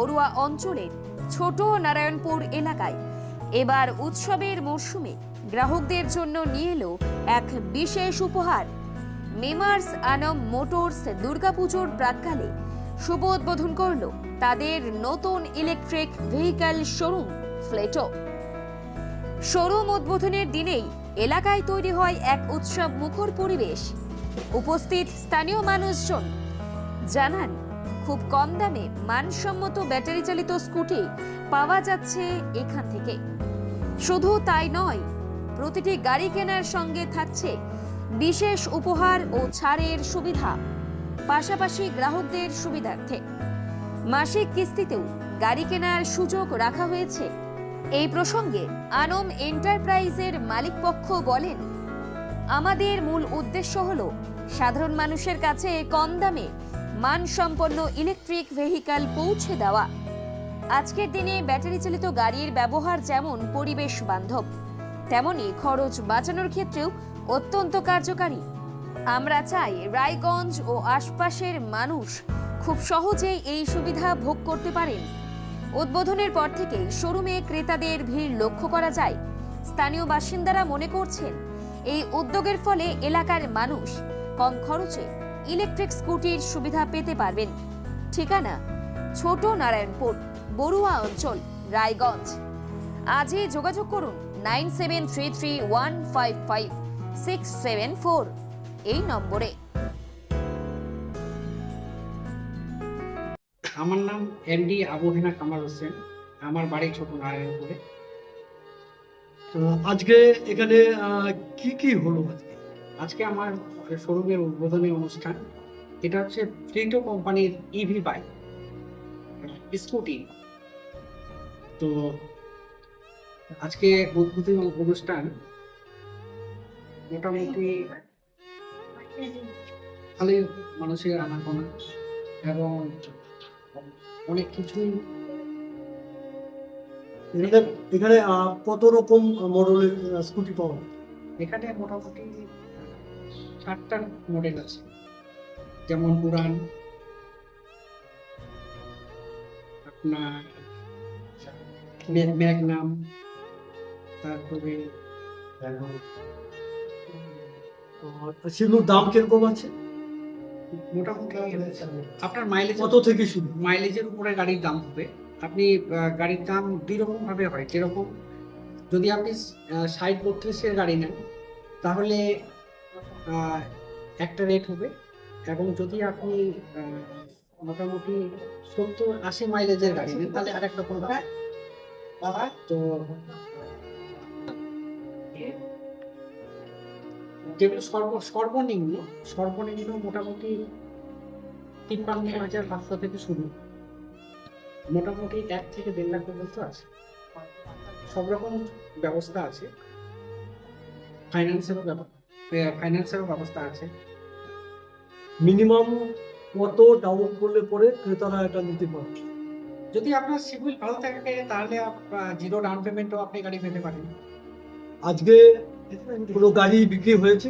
বড়ুয়া অঞ্চলের ছোট নারায়ণপুর এলাকায় এবার উৎসবের মরশুমে গ্রাহকদের জন্য নিয়ে এলো এক বিশেষ উপহার। মেমার্স আনম মোটরস দুর্গাপুজোর প্রাক্কালে শুভ উদ্বোধন করল তাদের নতুন ইলেকট্রিক ভেহিক্যাল শোরুম ফ্লেটো। শোরুম উদ্বোধনের দিনেই এলাকায় তৈরি হয় এক উৎসব মুখর পরিবেশ। উপস্থিত স্থানীয় মানুষজন জানান, খুব কম দামে মানসম্মত ব্যাটারি চালিত স্কুটি পাওয়া যাচ্ছে এখান থেকে। শুধু তাই নয়, প্রতিটি গাড়ি কেনার সঙ্গে থাকছে বিশেষ উপহার ও ছাড়ের সুবিধা। পাশাপাশি গ্রাহকদের সুবিধার্থে মাসিক কিস্তিতেও গাড়ি কেনার সুযোগ রাখা হয়েছে। এই প্রসঙ্গে আনম এন্টারপ্রাইজের মালিকপক্ষ বলেন, আমাদের মূল উদ্দেশ্য হলো সাধারণ মানুষের কাছে কম দামে মানসম্পন্ন ইলেকট্রিক ভেহিক্যাল পৌঁছে দেওয়া। আজকের দিনে ব্যাটারি চালিত গাড়ির ব্যবহার যেমন পরিবেশ বান্ধব, তেমনি খরচ বাঁচানোর ক্ষেত্রেও অত্যন্ত কার্যকারী। আমরা চাই রায়গঞ্জ ও আশপাশের মানুষ খুব সহজেই এই সুবিধা ভোগ করতে পারেন। উদ্বোধনের পর থেকেই শোরুমে ক্রেতাদের ভিড় লক্ষ্য করা যায়। স্থানীয় বাসিন্দারা মনে করছেন, এই উদ্যোগের ফলে এলাকার মানুষ কম খরচে ইলেকট্রিক স্কুটির সুবিধা পেতে পারবেন। ঠিকানা ছোট নারায়ণপুর, বড়ুয়া অঞ্চল, রায়গঞ্জ। আজই যোগাযোগ করুন 9733155674 এই নম্বরে। আমার নাম এমডি আবুহেনা কামাল হোসেন, আমার বাড়ি ছোট নারায়ণপুরে। তো আজকে এখানে কি কি হলো? আজকে আমার শোরুমের উদ্বোধনী অনুষ্ঠান। এটা হচ্ছে ফ্লিটো কোম্পানির ইভি বাইক স্কুটি। তো আজকে উদ্বোধনী অনুষ্ঠান মোটামুটি ভালোই মানুষের আনাগোনা এবং অনেক কিছুই। এখানে কত রকম মডেলের স্কুটি পাওয়া যায়? এখানে মোটামুটি 7টা মডেল আছে, যেমন উড়ান, আপনার ম্যাগনাম, তারপরে সেগুলোর দাম কিরকম আছে? মোটামুটি আপনার মাইলেজ কত থেকে শুরু? মাইলেজের উপরে গাড়ির দাম হবে। আপনি গাড়ির দাম দুই রকম ভাবে হয়। যেরকম যদি আপনি 60-32-এর গাড়ি নেন তাহলে একটা রেট হবে, এবং যদি আপনি মোটামুটি 70-80 মাইলেজের গাড়ি নেন তাহলে আর একটা পড়বে। তো যেগুলো সর্বনিম্ন মোটামুটি 53,500 থেকে শুরু, মোটামুটি 1 থেকে 1.5 লাখ পর্যন্ত আছে। সব রকম ব্যবস্থা আছে, ফাইন্যান্সেরও ব্যবস্থা আছে। মিনিমাম কত ডাউন করলে পরে ক্রেতারা এটা নিতে পারে? যদি আপনার সিভিল ভালো থাকে তাহলে জিরো ডাউন পেমেন্টও আপনি গাড়ি পেতে পারেন। আজকে কোনো গাড়ি বিক্রি হয়েছে?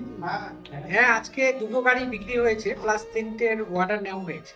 হ্যাঁ, আজকে 2টো গাড়ি বিক্রি হয়েছে, প্লাস 3টের অর্ডার নেওয়া হয়েছে।